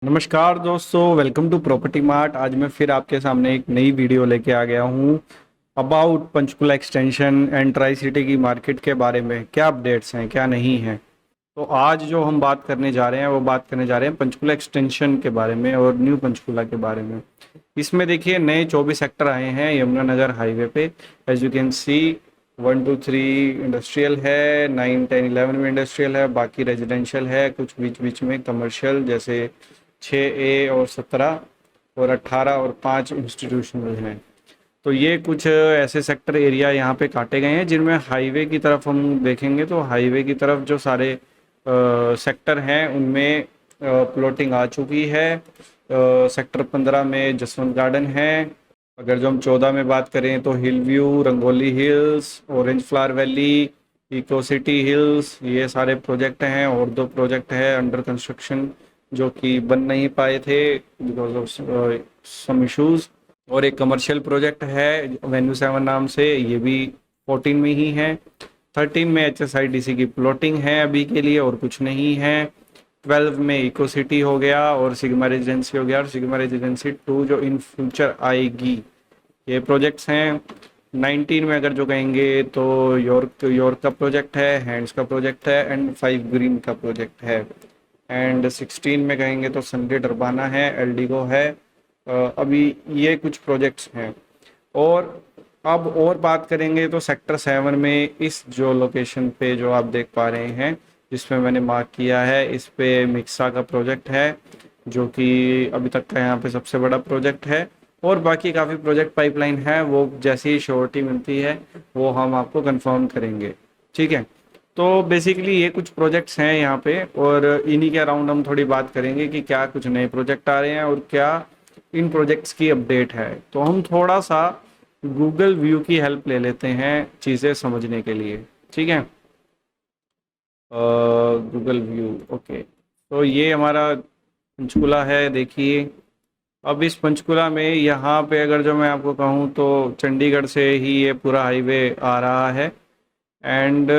नमस्कार दोस्तों, welcome to property mart. आज मैं फिर आपके सामने एक नई वीडियो लेके आ गया हूँ about Panchkula extension and tri city की मार्केट के बारे में। क्या अपडेट्स हैं, क्या नहीं है। तो आज जो हम बात करने जा रहे हैं वो बात करने जा रहे हैं पंचकुला एक्सटेंशन के बारे में और न्यू पंचकुला के बारे में। इसमें देखिए नए 24 सेक्टर आए हैं यमुनानगर हाईवे पे। As you can see 1 2 3 industrial है, 9 10 11 में इंडस्ट्रियल है, बाकी रेजिडेंशियल है, कुछ बीच बीच में कमर्शियल जैसे 6A और 17 और 18 और 5 इंस्टीट्यूशनल हैं। तो ये कुछ ऐसे सेक्टर एरिया यहाँ पे काटे गए हैं जिनमें हाईवे की तरफ हम देखेंगे तो हाईवे की तरफ जो सारे सेक्टर हैं उनमें प्लॉटिंग आ चुकी है। सेक्टर 15 में जसवंत गार्डन है। अगर जो हम 14 में बात करें तो hill view, Rangoli hills, orange flower valley, eco city hills, ये सारे प्रोजेक्ट हैं। और दो प्रोजेक्ट है अंडर कंस्ट्रक्शन जो कि बन नहीं पाए थे बिकॉज ऑफ सम इश्यूज। और एक कमर्शियल प्रोजेक्ट है वेन्यू 7 नाम से, ये भी 14 में ही है। 13 में HSIDC की प्लॉटिंग है अभी के लिए और कुछ नहीं है। 12 में इको सिटी हो गया और सिग्मा रेजिडेंसी हो गया, और सिग्मा रेजिडेंसी 2 जो इन फ्यूचर आएगी। ये प्रोजेक्ट्स हैं। 19 में अगर जो कहेंगे तो यॉर्क का प्रोजेक्ट है, हैंड्स का प्रोजेक्ट है एंड 5 ग्रीन का प्रोजेक्ट है। एंड 16 में कहेंगे तो सनडे डरबाना है, एल्डिगो है। अभी ये कुछ प्रोजेक्ट्स हैं। और अब और बात करेंगे तो सेक्टर 7 में इस जो लोकेशन पे जो आप देख पा रहे हैं जिसमें मैंने मार्क किया है, इस पे मिक्सा का प्रोजेक्ट है जो कि अभी तक का यहाँ पे सबसे बड़ा प्रोजेक्ट है। और बाकी काफ़ी प्रोजेक्ट पाइपलाइन है, वो जैसी ही श्योरिटी मिलती है वो हम आपको कंफर्म करेंगे। ठीक है, तो बेसिकली ये कुछ प्रोजेक्ट्स हैं यहाँ पे और इन्हीं के अराउंड हम थोड़ी बात करेंगे कि क्या कुछ नए प्रोजेक्ट आ रहे हैं और क्या इन प्रोजेक्ट्स की अपडेट है। तो हम थोड़ा सा गूगल व्यू की हेल्प ले लेते हैं चीज़ें समझने के लिए। ठीक है, गूगल व्यू, ओके। तो ये हमारा पंचकुला है, देखिए। अब इस पंचकुला में यहाँ पे अगर जो मैं आपको कहूँ तो चंडीगढ़ से ही ये पूरा हाईवे आ रहा है। एंड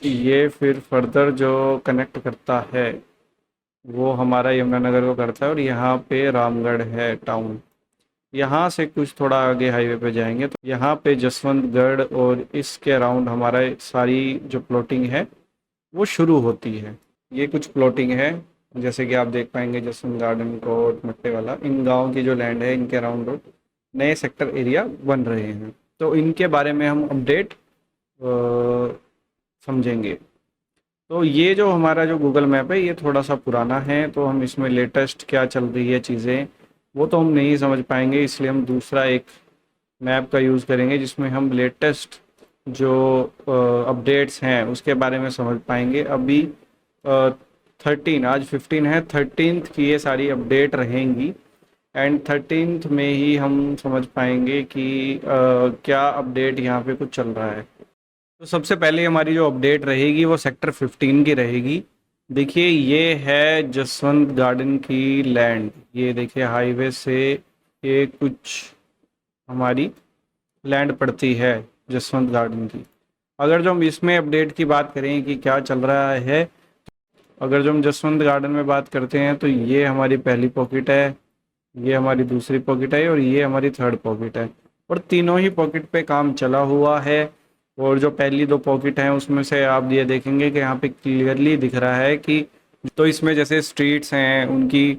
ये फिर फर्दर जो कनेक्ट करता है वो हमारा यमुनानगर को करता है और यहाँ पे रामगढ़ है टाउन। यहाँ से कुछ थोड़ा आगे हाईवे पे जाएंगे तो यहाँ पे जसवंतगढ़ और इसके अराउंड हमारा सारी जो प्लॉटिंग है वो शुरू होती है। ये कुछ प्लॉटिंग है जैसे कि आप देख पाएंगे जसवंत गार्डन कोट मट्टे वाला, इन गाँव की जो लैंड है इनके अराउंड नए सेक्टर एरिया बन रहे हैं। तो इनके बारे में हम अपडेट समझेंगे। तो ये जो हमारा जो गूगल मैप है ये थोड़ा सा पुराना है, तो हम इसमें लेटेस्ट क्या चल रही है चीज़ें वो तो हम नहीं समझ पाएंगे, इसलिए हम दूसरा एक मैप का यूज़ करेंगे जिसमें हम लेटेस्ट जो अपडेट्स हैं उसके बारे में समझ पाएंगे। अभी 13, आज 15 है, 13th की ये सारी अपडेट रहेंगी। एंड 13th में ही हम समझ पाएंगे कि क्या अपडेट यहाँ पे कुछ चल रहा है। तो सबसे पहले हमारी जो अपडेट रहेगी वो सेक्टर 15 की रहेगी। देखिए ये है जसवंत गार्डन की लैंड, ये देखिए हाईवे से ये कुछ हमारी लैंड पड़ती है जसवंत गार्डन की। अगर जो हम इसमें अपडेट की बात करें कि क्या चल रहा है, अगर जो हम जसवंत गार्डन में बात करते हैं तो ये हमारी पहली पॉकेट है, ये हमारी दूसरी पॉकेट है और ये हमारी थर्ड पॉकेट है। और तीनों ही पॉकेट पे काम चला हुआ है। और जो पहली दो पॉकेट हैं उसमें से आप ये देखेंगे कि यहाँ पे क्लियरली दिख रहा है कि तो इसमें जैसे स्ट्रीट्स हैं उनकी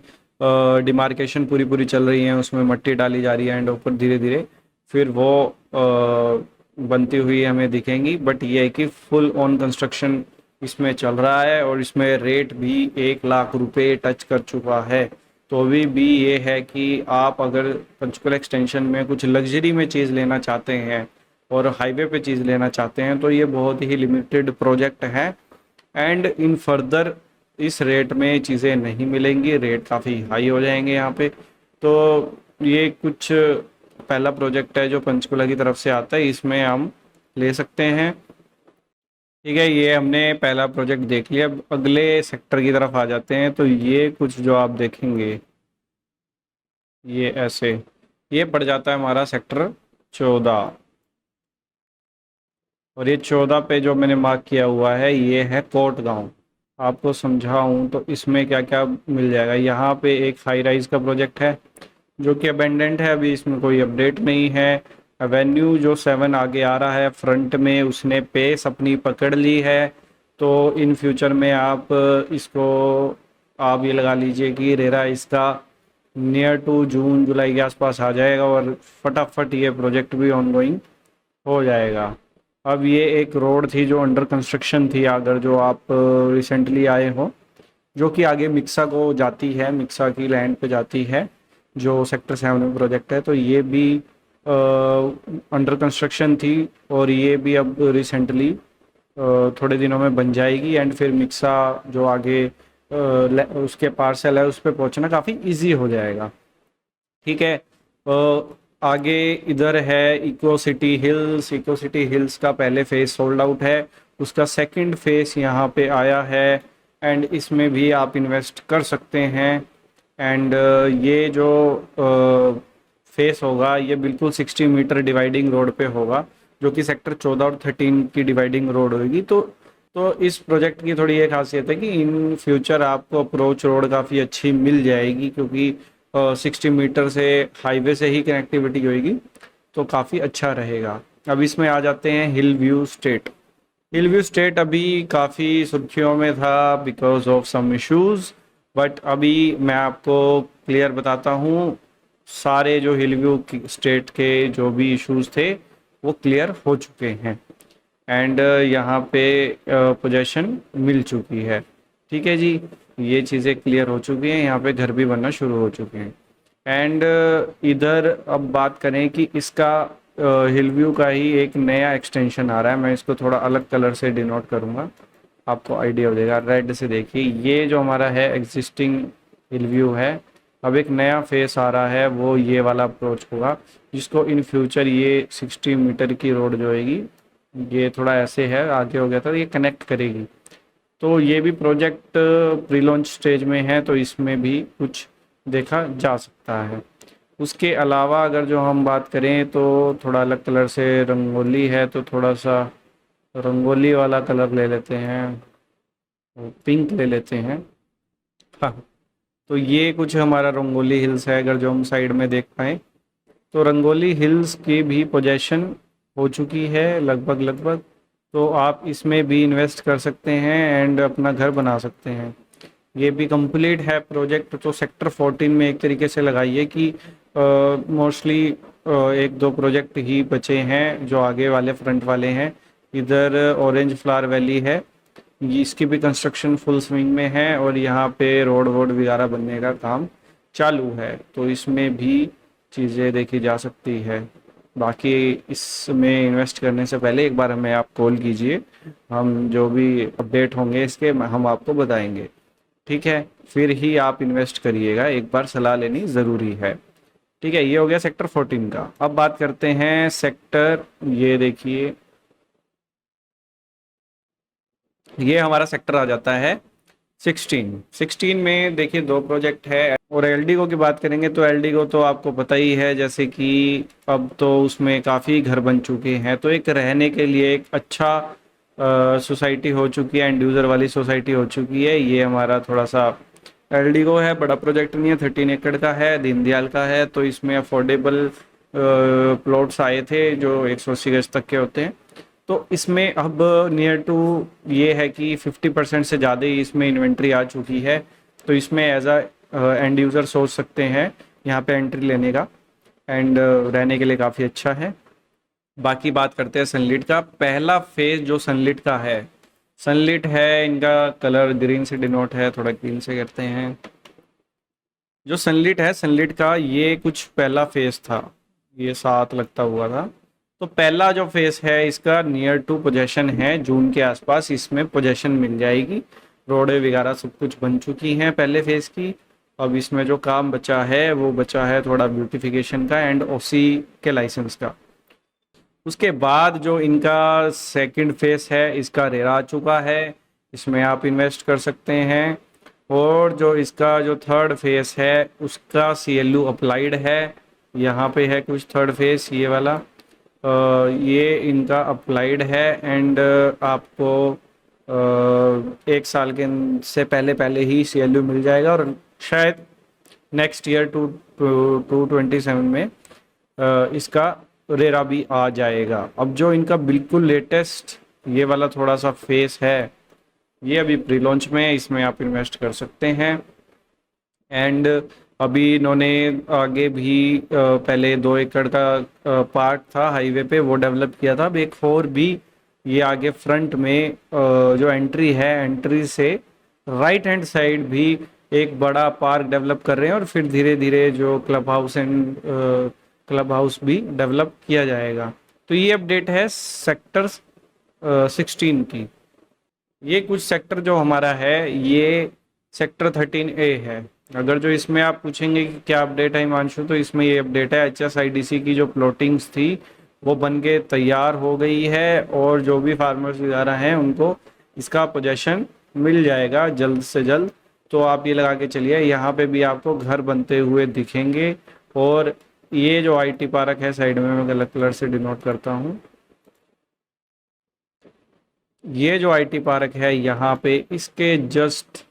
डिमार्केशन पूरी पूरी चल रही है, उसमें मट्टी डाली जा रही है एंड ऊपर धीरे धीरे फिर वो बनती हुई हमें दिखेंगी। बट ये है कि फुल ऑन कंस्ट्रक्शन इसमें चल रहा है और इसमें रेट भी 1 लाख रुपए टच कर चुका है। तो अभी भी ये है कि आप अगर पंचकुला एक्सटेंशन में कुछ लग्जरी में चीज़ लेना चाहते हैं और हाईवे पे चीज़ लेना चाहते हैं तो ये बहुत ही लिमिटेड प्रोजेक्ट है। एंड इन फर्दर इस रेट में चीज़ें नहीं मिलेंगी, रेट काफ़ी हाई हो जाएंगे यहाँ पे। तो ये कुछ पहला प्रोजेक्ट है जो पंचकुला की तरफ से आता है, इसमें हम ले सकते हैं। ठीक है, ये हमने पहला प्रोजेक्ट देख लिया। अब अगले सेक्टर की तरफ आ जाते हैं। तो ये कुछ जो आप देखेंगे ये ऐसे ये पड़ जाता है हमारा सेक्टर 14। और ये 14 पे जो मैंने मार्क किया हुआ है ये है कोट गांव। आपको समझाऊं तो इसमें क्या क्या मिल जाएगा। यहाँ पे एक हाई राइज का प्रोजेक्ट है जो कि अबेंडेंट है, अभी इसमें कोई अपडेट नहीं है। एवेन्यू जो 7 आगे आ रहा है फ्रंट में, उसने पेस अपनी पकड़ ली है। तो इन फ्यूचर में आप इसको, आप ये लगा लीजिए कि रेरा इसका नियर टू जून जुलाई के आसपास आ जाएगा और फटाफट ये प्रोजेक्ट भी ऑनगोइंग हो जाएगा। अब ये एक रोड थी जो अंडर कंस्ट्रक्शन थी, अगर जो आप रिसेंटली आए हो, जो कि आगे मिक्सा को जाती है, मिक्सा की लैंड पे जाती है, जो सेक्टर 7 में प्रोजेक्ट है। तो ये भी अंडर कंस्ट्रक्शन थी और ये भी अब रिसेंटली थोड़े दिनों में बन जाएगी। एंड फिर मिक्सा जो आगे उसके पार्सल है उस पर पहुँचना काफ़ी इजी हो जाएगा। ठीक है। आगे इधर है eco city hills. Eco city hills का पहले फेज सोल्ड आउट है, उसका सेकंड फेज यहाँ पे आया है एंड इसमें भी आप इन्वेस्ट कर सकते हैं। एंड ये जो फेस होगा ये बिल्कुल 60 मीटर डिवाइडिंग रोड पे होगा, जो कि सेक्टर 14 और 13 की डिवाइडिंग रोड होगी। तो इस प्रोजेक्ट की थोड़ी ये खासियत है कि इन फ्यूचर आपको अप्रोच रोड काफ़ी अच्छी मिल जाएगी, क्योंकि 60 मीटर से हाईवे से ही कनेक्टिविटी होगी, तो काफ़ी अच्छा रहेगा। अब इसमें आ जाते हैं hill view state. Hill view state अभी काफ़ी सुर्खियों में था because of some issues, but अभी मैं आपको क्लियर बताता हूँ, सारे जो हिल व्यू स्टेट के जो भी इश्यूज थे वो क्लियर हो चुके हैं एंड यहाँ पे पोजेशन मिल चुकी है। ठीक है जी, ये चीज़ें क्लियर हो चुकी हैं, यहाँ पे घर भी बनना शुरू हो चुके हैं। एंड इधर अब बात करें कि इसका हिल व्यू का ही एक नया एक्सटेंशन आ रहा है। मैं इसको थोड़ा अलग कलर से डिनोट करूँगा, आपको आइडिया हो जाएगा। रेड से देखिए, ये जो हमारा है एग्जिस्टिंग हिल व्यू है, अब एक नया फेस आ रहा है, वो ये वाला अप्रोच होगा, जिसको इन फ्यूचर ये 60 मीटर की रोड जो होगी, ये थोड़ा ऐसे है आगे हो गया था, ये कनेक्ट करेगी। तो ये भी प्रोजेक्ट प्री लॉन्च स्टेज में है, तो इसमें भी कुछ देखा जा सकता है। उसके अलावा अगर जो हम बात करें तो थोड़ा अलग कलर से रंगोली है, तो थोड़ा सा रंगोली वाला कलर ले लेते हैं, पिंक ले लेते हैं। हाँ, तो ये कुछ हमारा रंगोली हिल्स है। अगर जो हम साइड में देख पाए तो रंगोली हिल्स की भी पोजेशन हो चुकी है लगभग लगभग, तो आप इसमें भी इन्वेस्ट कर सकते हैं एंड अपना घर बना सकते हैं। ये भी कंप्लीट है प्रोजेक्ट। तो सेक्टर 14 में एक तरीके से लगाइए कि मोस्टली एक दो प्रोजेक्ट ही बचे हैं जो आगे वाले फ्रंट वाले हैं। इधर ऑरेंज फ्लावर वैली है, इसकी भी कंस्ट्रक्शन फुल स्विंग में है और यहाँ पे रोड वोड वगैरह बनने का काम चालू है, तो इसमें भी चीज़ें देखी जा सकती है। बाकी इसमें इन्वेस्ट करने से पहले एक बार हमें आप कॉल कीजिए, हम जो भी अपडेट होंगे इसके हम आपको बताएंगे। ठीक है, फिर ही आप इन्वेस्ट करिएगा, एक बार सलाह लेनी ज़रूरी है। ठीक है, ये हो गया सेक्टर 14 का। अब बात करते हैं सेक्टर, ये देखिए, ये हमारा सेक्टर आ जाता है 16 में। देखिए दो प्रोजेक्ट है और एलडीगो की बात करेंगे तो एलडीगो तो आपको पता ही है, जैसे कि अब तो उसमें काफ़ी घर बन चुके हैं, तो एक रहने के लिए एक अच्छा सोसाइटी हो चुकी है, एंड यूज़र वाली सोसाइटी हो चुकी है। ये हमारा थोड़ा सा एलडीगो है, बड़ा प्रोजेक्ट नहीं है, 13 एकड़ का है, दीनदयाल का है। तो इसमें अफोर्डेबल प्लॉट्स आए थे जो 180 गज तक के होते हैं। तो इसमें अब नियर टू ये है कि 50% से ज़्यादा ही इसमें इन्वेंट्री आ चुकी है, तो इसमें एज अ एंड यूज़र सोच सकते हैं यहाँ पे एंट्री लेने का, एंड रहने के लिए काफ़ी अच्छा है। बाकी बात करते हैं सनलिट का। पहला फेज जो सनलिट का है, सनलिट है, इनका कलर ग्रीन से डिनोट है, थोड़ा ग्रीन से करते हैं। जो सनलिट है, सनलिट का ये कुछ पहला फेज था, ये 7 लगता हुआ था। तो पहला जो फेस है इसका नियर टू पोजेशन है, जून के आसपास इसमें पोजेशन मिल जाएगी। रोडें वगैरह सब कुछ बन चुकी हैं पहले फेज की। अब इसमें जो काम बचा है वो बचा है थोड़ा ब्यूटिफिकेशन का एंड ओसी के लाइसेंस का। उसके बाद जो इनका सेकंड फेस है, इसका रेरा आ चुका है, इसमें आप इन्वेस्ट कर सकते हैं। और जो इसका जो थर्ड फेस है उसका सीएलयू अप्लाइड है, यहाँ पे है कुछ थर्ड फेस ये वाला, ये इनका अप्लाइड है एंड आपको एक साल के से पहले पहले ही CLU मिल जाएगा और शायद नेक्स्ट ईयर 2027 में इसका रेरा भी आ जाएगा। अब जो इनका बिल्कुल लेटेस्ट ये वाला थोड़ा सा फेस है, ये अभी प्री लॉन्च में है, इसमें आप इन्वेस्ट कर सकते हैं। एंड अभी इन्होंने आगे भी पहले 2 एकड़ का पार्ट था हाईवे पे, वो डेवलप किया था। अब एक और भी ये आगे फ्रंट में जो एंट्री है, एंट्री से राइट हैंड साइड भी एक बड़ा पार्क डेवलप कर रहे हैं और फिर धीरे धीरे जो क्लब हाउस भी डेवलप किया जाएगा। तो ये अपडेट है सेक्टर 16 की। ये कुछ सेक्टर जो हमारा है, ये सेक्टर 13A है। अगर जो इसमें आप पूछेंगे कि क्या अपडेट है हिमांशु, तो इसमें ये अपडेट है HSIDC की जो प्लॉटिंग्स थी वो बन के तैयार हो गई है और जो भी फार्मर्स वगैरह हैं उनको इसका पोजेशन मिल जाएगा जल्द से जल्द। तो आप ये लगा के चलिए, यहाँ पे भी आपको घर बनते हुए दिखेंगे। और ये जो IT पार्क है साइड में, मैं गलत कलर से डिनोट करता हूँ, ये जो IT पार्क है यहाँ पे इसके जस्ट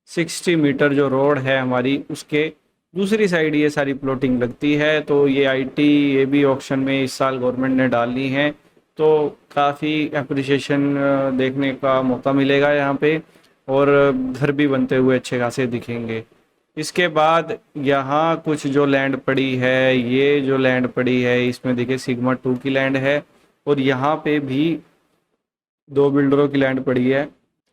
60 मीटर जो रोड है हमारी, उसके दूसरी साइड ये सारी प्लॉटिंग लगती है। तो ये ये भी ऑक्शन में इस साल गवर्नमेंट ने डाली है, तो काफ़ी अप्रिसिएशन देखने का मौका मिलेगा यहाँ पे और घर भी बनते हुए अच्छे खासे दिखेंगे। इसके बाद यहाँ कुछ जो लैंड पड़ी है, ये जो लैंड पड़ी है इसमें देखिए सिग्मा 2 की लैंड है और यहाँ पे भी 2 बिल्डरों की लैंड पड़ी है।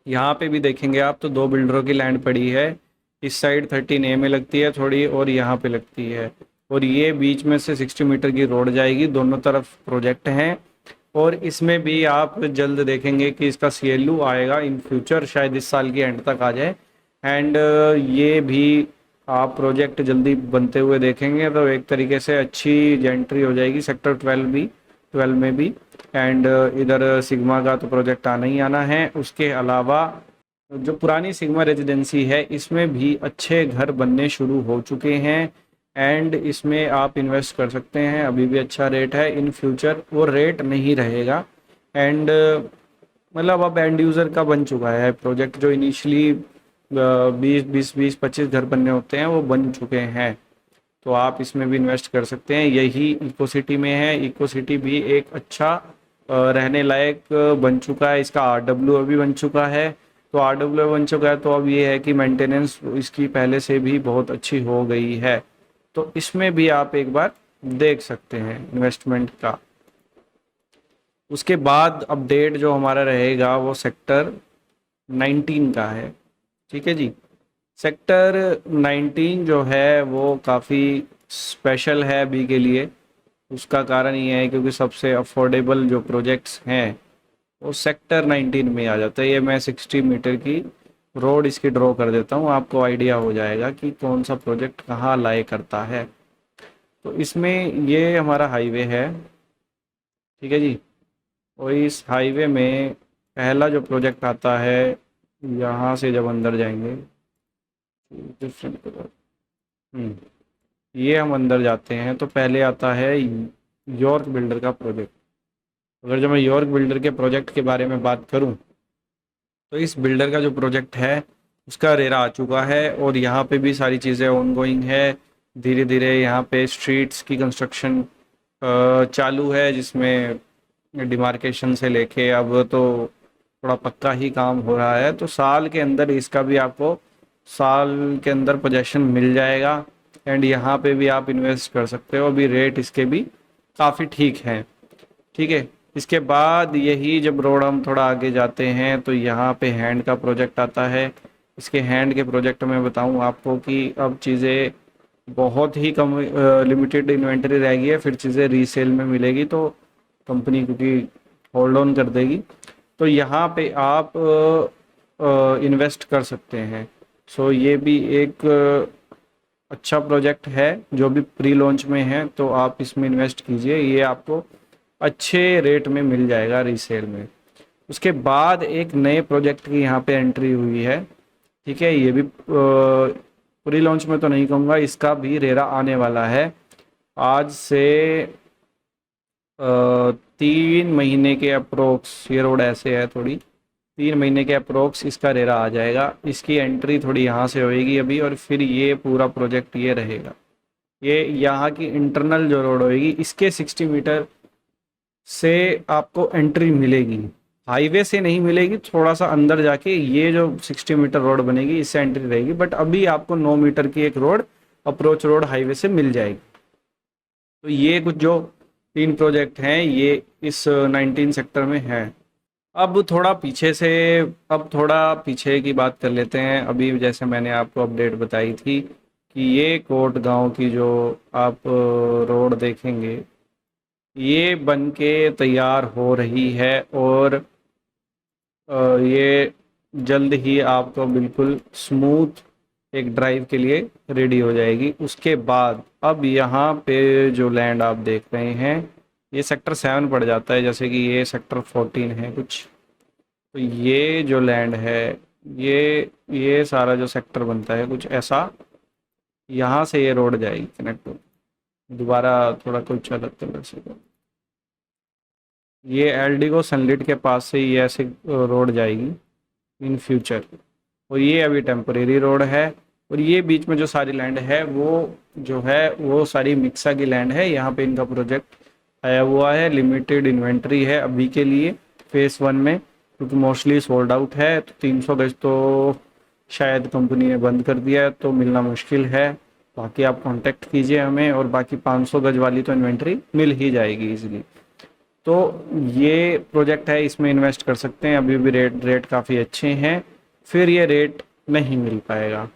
यहाँ पे भी देखेंगे आप तो 2 बिल्डरों की लैंड पड़ी है। इस साइड 13A में लगती है थोड़ी और यहाँ पे लगती है, और ये बीच में से 60 मीटर की रोड जाएगी, दोनों तरफ प्रोजेक्ट हैं। और इसमें भी आप जल्द देखेंगे कि इसका CLU आएगा इन फ्यूचर, शायद इस साल की एंड तक आ जाए। एंड ये भी आप प्रोजेक्ट जल्दी बनते हुए देखेंगे, तो एक तरीके से अच्छी एंट्री हो जाएगी सेक्टर 12 में भी। एंड इधर सिग्मा का तो प्रोजेक्ट आना ही आना है। उसके अलावा जो पुरानी सिग्मा रेजिडेंसी है, इसमें भी अच्छे घर बनने शुरू हो चुके हैं एंड इसमें आप इन्वेस्ट कर सकते हैं। अभी भी अच्छा रेट है, इन फ्यूचर वो रेट नहीं रहेगा। एंड मतलब अब एंड यूज़र का बन चुका है प्रोजेक्ट, जो इनिशियली 20-25 घर बनने होते हैं वो बन चुके हैं। तो आप इसमें भी इन्वेस्ट कर सकते हैं। यही इको सिटी में है। इको सिटी भी एक अच्छा रहने लायक बन चुका है। इसका RW अभी बन चुका है। तो RW बन चुका है तो अब ये है कि मेंटेनेंस इसकी पहले से भी बहुत अच्छी हो गई है। तो इसमें भी आप एक बार देख सकते हैं इन्वेस्टमेंट का। उसके बाद अपडेट जो हमारा रहेगा वो सेक्टर 19 का है। ठीक है जी। सेक्टर 19 जो है वो काफ़ी स्पेशल है अभी के लिए। उसका कारण ये है क्योंकि सबसे अफोर्डेबल जो प्रोजेक्ट्स हैं वो सेक्टर 19 में आ जाता है। ये मैं 60 मीटर की रोड इसकी ड्रॉ कर देता हूँ, आपको आइडिया हो जाएगा कि कौन सा प्रोजेक्ट कहाँ लाए करता है। तो इसमें ये हमारा हाईवे है, ठीक है जी। और इस हाईवे में पहला जो प्रोजेक्ट आता है, यहाँ से जब अंदर जाएंगे डिफरेंट कलर, ये हम अंदर जाते हैं तो पहले आता है यॉर्क बिल्डर का प्रोजेक्ट। अगर जो मैं यॉर्क बिल्डर के प्रोजेक्ट के बारे में बात करूं, तो इस बिल्डर का जो प्रोजेक्ट है उसका रेरा आ चुका है और यहाँ पे भी सारी चीज़ें ऑनगोइंग है। धीरे धीरे यहाँ पे स्ट्रीट्स की कंस्ट्रक्शन चालू है, जिसमें डिमार्केशन से लेके अब तो थोड़ा पक्का ही काम हो रहा है। तो साल के अंदर इसका भी आपको साल के अंदर पोजेशन मिल जाएगा एंड यहाँ पे भी आप इन्वेस्ट कर सकते हो। अभी रेट इसके भी काफ़ी ठीक हैं, ठीक है। इसके बाद यही जब रोड हम थोड़ा आगे जाते हैं तो यहाँ पे हैंड का प्रोजेक्ट आता है। इसके हैंड के प्रोजेक्ट में बताऊँ आपको कि अब चीज़ें बहुत ही कम लिमिटेड इन्वेंटरी रह गई है, फिर चीज़ें रीसेल में मिलेगी तो कंपनी क्योंकि होल्ड ऑन कर देगी। तो यहाँ पे आप इन्वेस्ट कर सकते हैं। सो ये भी एक अच्छा प्रोजेक्ट है जो भी प्री लॉन्च में है, तो आप इसमें इन्वेस्ट कीजिए, ये आपको अच्छे रेट में मिल जाएगा रीसेल में। उसके बाद एक नए प्रोजेक्ट की यहाँ पे एंट्री हुई है, ठीक है। ये भी प्री लॉन्च में तो नहीं कहूँगा, इसका भी रेरा आने वाला है। आज से 3 महीने के अप्रोक्स ये रोड ऐसे है थोड़ी, 3 महीने के अप्रोक्स इसका रेरा आ जाएगा। इसकी एंट्री थोड़ी यहाँ से होएगी अभी, और फिर ये पूरा प्रोजेक्ट ये रहेगा। ये यहाँ की इंटरनल जो रोड होएगी इसके 60 मीटर से आपको एंट्री मिलेगी, हाईवे से नहीं मिलेगी, थोड़ा सा अंदर जाके ये जो 60 मीटर रोड बनेगी इससे एंट्री रहेगी। बट अभी आपको 9 मीटर की एक रोड, अप्रोच रोड हाईवे से मिल जाएगी। तो ये कुछ जो 3 प्रोजेक्ट हैं ये इस 19 सेक्टर में है। अब थोड़ा पीछे की बात कर लेते हैं। अभी जैसे मैंने आपको अपडेट बताई थी कि ये कोट गांव की जो आप रोड देखेंगे ये बन के तैयार हो रही है, और ये जल्द ही आपको बिल्कुल स्मूथ एक ड्राइव के लिए रेडी हो जाएगी। उसके बाद अब यहाँ पे जो लैंड आप देख रहे हैं ये सेक्टर 7 पड़ जाता है, जैसे कि ये सेक्टर 14 है कुछ। तो ये जो लैंड है ये सारा जो सेक्टर बनता है कुछ ऐसा, यहाँ से ये रोड जाएगी कनेक्ट हो। दोबारा थोड़ा कुछ अलग कलर से, ये एलडीगो सनलिट के पास से ये ऐसे रोड जाएगी इन फ्यूचर, और ये अभी टेम्परेरी रोड है। और ये बीच में जो सारी लैंड है वो जो है वो सारी मिक्सा की लैंड है। यहाँ पे इनका प्रोजेक्ट आया हुआ है, लिमिटेड इन्वेंट्री है अभी के लिए फेस 1 में, क्योंकि मोस्टली सोल्ड आउट है। तो 300 गज तो शायद कंपनी ने बंद कर दिया है, तो मिलना मुश्किल है। बाकी आप कांटेक्ट कीजिए हमें, और बाकी 500 गज वाली तो इन्वेंट्री मिल ही जाएगी इजीली। तो ये प्रोजेक्ट है, इसमें इन्वेस्ट कर सकते हैं। अभी भी रेट काफ़ी अच्छे हैं, फिर ये रेट नहीं मिल पाएगा।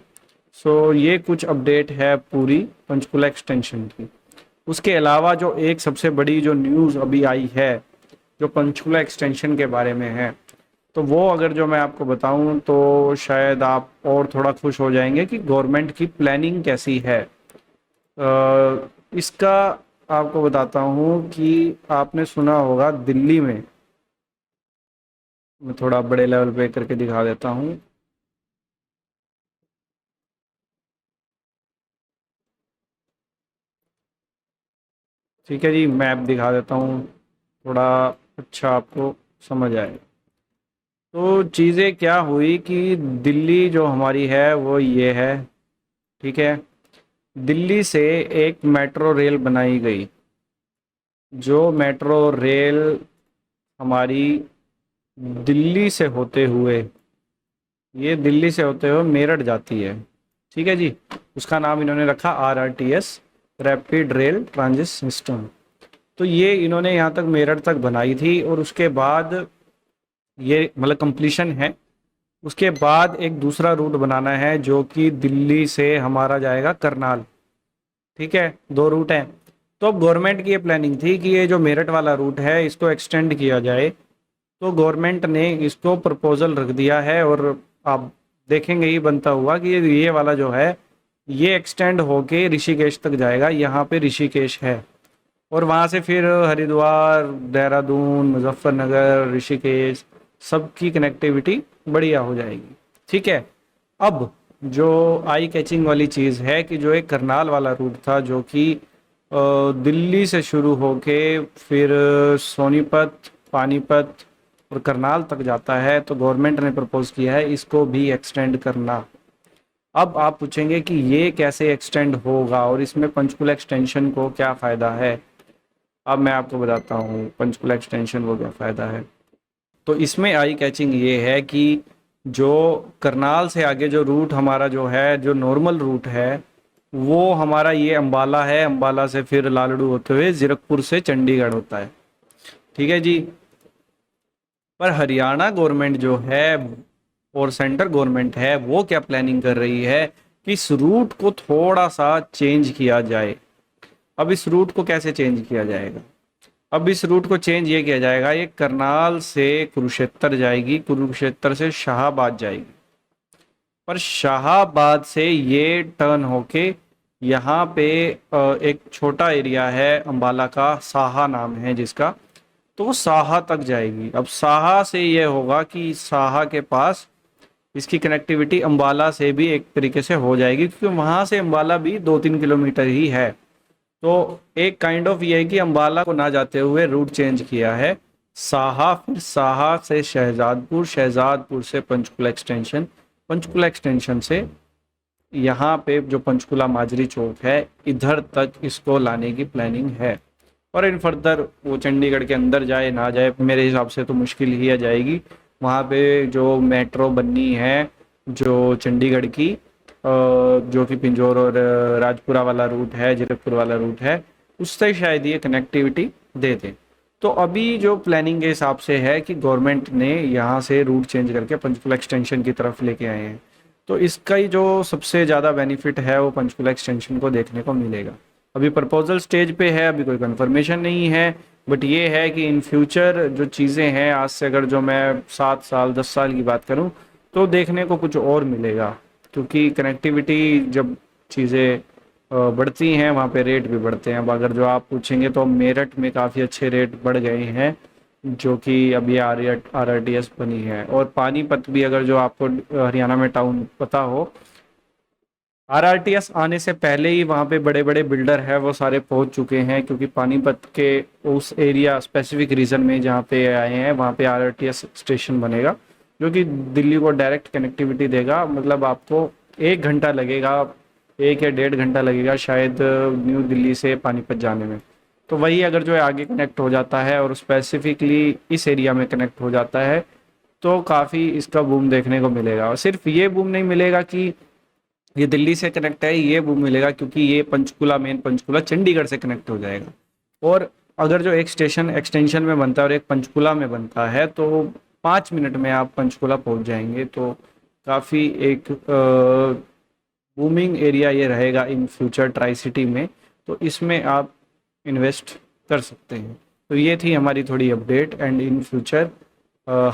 सो ये कुछ अपडेट है पूरी पंचकुला एक्सटेंशन की। उसके अलावा जो एक सबसे बड़ी जो न्यूज़ अभी आई है जो पंचकुला एक्सटेंशन के बारे में है, तो वो अगर जो मैं आपको बताऊं तो शायद आप और थोड़ा खुश हो जाएंगे कि गवर्नमेंट की प्लानिंग कैसी है। इसका आपको बताता हूं कि आपने सुना होगा दिल्ली में, मैं थोड़ा बड़े लेवल पे करके दिखा देता हूं। ठीक है जी, मैप दिखा देता हूं, थोड़ा अच्छा आपको समझ आए। तो चीज़ें क्या हुई कि दिल्ली जो हमारी है वो ये है, ठीक है। दिल्ली से एक मेट्रो रेल बनाई गई, जो मेट्रो रेल हमारी दिल्ली से होते हुए, ये दिल्ली से होते हुए मेरठ जाती है, ठीक है जी। उसका नाम इन्होंने रखा RRTS, rapid rail transit system. तो ये इन्होंने यहाँ तक मेरठ तक बनाई थी, और उसके बाद ये मतलब कंप्लीशन है। उसके बाद एक दूसरा रूट बनाना है जो कि दिल्ली से हमारा जाएगा करनाल, ठीक है। 2 रूट हैं। तो अब गवर्नमेंट की ये प्लानिंग थी कि ये जो मेरठ वाला रूट है इसको एक्सटेंड किया जाए। तो गवर्नमेंट ने इसको प्रपोजल रख दिया है, और आप देखेंगे ही बनता हुआ कि ये वाला जो है ये एक्सटेंड होके ऋषिकेश तक जाएगा। यहाँ पे ऋषिकेश है, और वहाँ से फिर हरिद्वार, देहरादून, मुजफ्फरनगर, ऋषिकेश सबकी कनेक्टिविटी बढ़िया हो जाएगी, ठीक है। अब जो आई कैचिंग वाली चीज़ है कि जो एक करनाल वाला रूट था जो कि दिल्ली से शुरू होके फिर सोनीपत, पानीपत और करनाल तक जाता है, तो गवर्नमेंट ने प्रपोज किया है इसको भी एक्सटेंड करना। अब आप पूछेंगे कि ये कैसे एक्सटेंड होगा और इसमें पंचकुला एक्सटेंशन को क्या फ़ायदा है। अब मैं आपको बताता हूँ पंचकुला एक्सटेंशन को क्या फ़ायदा है। तो इसमें आई कैचिंग ये है कि जो करनाल से आगे जो रूट हमारा जो है, जो नॉर्मल रूट है, वो हमारा ये अंबाला है। अंबाला से फिर लालड़ू होते हुए जीरकपुर से चंडीगढ़ होता है, ठीक है जी। पर हरियाणा गवर्नमेंट जो है और सेंट्रल गवर्नमेंट है वो क्या प्लानिंग कर रही है कि इस रूट को थोड़ा सा चेंज किया जाए। अब इस रूट को कैसे चेंज किया जाएगा? अब इस रूट को चेंज ये किया जाएगा, ये करनाल से कुरुक्षेत्र जाएगी, कुरुक्षेत्र से शाहाबाद जाएगी, पर शाहाबाद से ये टर्न होके यहाँ पे एक छोटा एरिया है अंबाला का, साहा नाम है जिसका, तो वो साहा तक जाएगी। अब साहा से ये होगा कि साहा के पास इसकी कनेक्टिविटी अंबाला से भी एक तरीके से हो जाएगी, क्योंकि वहाँ से अंबाला भी 2-3 किलोमीटर ही है। तो एक काइंड ऑफ ये है कि अंबाला को ना जाते हुए रूट चेंज किया है, साहा, फिर साहा से शहजादपुर, शहजादपुर से पंचकुला एक्सटेंशन, पंचकुला एक्सटेंशन से यहाँ पे जो पंचकुला माजरी चौक है इधर तक इसको लाने की प्लानिंग है। और इन फर्दर वो चंडीगढ़ के अंदर जाए ना जाए, मेरे हिसाब से तो मुश्किल ही आ जाएगी। वहाँ पे जो मेट्रो बननी है जो चंडीगढ़ की जो कि पिंजौर और राजपुरा वाला रूट है, जीरकपुर वाला रूट है, उससे शायद ये कनेक्टिविटी दे दे। तो अभी जो प्लानिंग के हिसाब से है कि गवर्नमेंट ने यहाँ से रूट चेंज करके पंचकुला एक्सटेंशन की तरफ लेके आए हैं। तो इसका ही जो सबसे ज़्यादा बेनिफिट है वो पंचकुला एक्सटेंशन को देखने को मिलेगा। अभी प्रपोजल स्टेज पे है, अभी कोई कंफर्मेशन नहीं है, बट ये है कि इन फ्यूचर जो चीज़ें हैं, आज से अगर जो मैं 7 साल 10 साल की बात करूँ तो देखने को कुछ और मिलेगा। क्योंकि कनेक्टिविटी जब चीज़ें बढ़ती हैं वहाँ पे रेट भी बढ़ते हैं। अब अगर जो आप पूछेंगे तो मेरठ में काफ़ी अच्छे रेट बढ़ गए हैं, जो कि अभी RRTS बनी है। और पानीपत भी, अगर जो आपको हरियाणा में टाउन पता हो, RRTS आने से पहले ही वहाँ पे बड़े बड़े बिल्डर है वो सारे पहुँच चुके हैं। क्योंकि पानीपत के उस एरिया स्पेसिफिक रीजन में जहाँ पे आए हैं वहाँ पे RRTS स्टेशन बनेगा, जो कि दिल्ली को डायरेक्ट कनेक्टिविटी देगा। मतलब आपको 1 घंटा लगेगा, 1 या 1.5 घंटा लगेगा शायद न्यू दिल्ली से पानीपत जाने में। तो वही अगर जो है आगे कनेक्ट हो जाता है और स्पेसिफिकली इस एरिया में कनेक्ट हो जाता है तो काफ़ी इसका बूम देखने को मिलेगा। और सिर्फ ये बूम नहीं मिलेगा कि ये दिल्ली से कनेक्ट है, ये बूम मिलेगा क्योंकि ये पंचकुला, मेन पंचकुला चंडीगढ़ से कनेक्ट हो जाएगा। और अगर जो एक स्टेशन एक्सटेंशन में बनता है और एक पंचकुला में बनता है तो 5 मिनट में आप पंचकुला पहुंच जाएंगे। तो काफ़ी एक बूमिंग एरिया ये रहेगा इन फ्यूचर ट्राई सिटी में। तो इसमें आप इन्वेस्ट कर सकते हैं। तो ये थी हमारी थोड़ी अपडेट, एंड इन फ्यूचर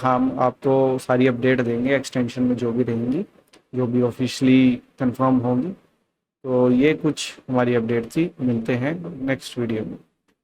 हम आपको सारी अपडेट देंगे एक्सटेंशन में जो भी रहेंगी, जो भी ऑफिशियली कंफर्म होंगी। तो ये कुछ हमारी अपडेट थी, मिलते हैं नेक्स्ट वीडियो में।